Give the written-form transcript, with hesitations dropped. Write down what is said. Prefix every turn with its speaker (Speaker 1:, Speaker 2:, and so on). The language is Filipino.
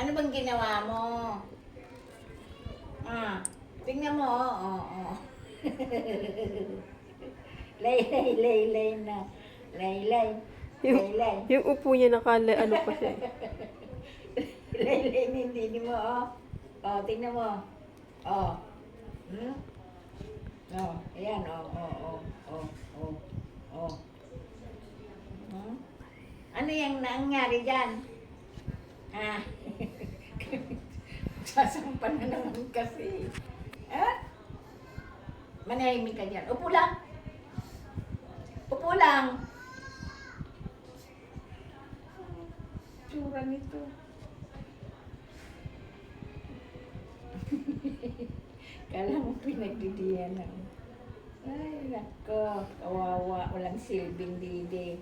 Speaker 1: Ano bang ginawa mo? Ah, tingnan mo, oh. Lay na. Lay.
Speaker 2: Yung upo niya ano pa siya.
Speaker 1: Lay, hindi mo, oh. Oh, tingnan mo. Oh. Hmm? Oh, ayan, oh. Hmm? Ano yung nangyari dyan? Ah. Sasampan na naman kasi. Ah? Manahimik ka dyan. Upo lang. Upo lang. Tsura nito. Kala mo pinagdidiyan na. Ay, nako. Kawawa. Walang silbing didi.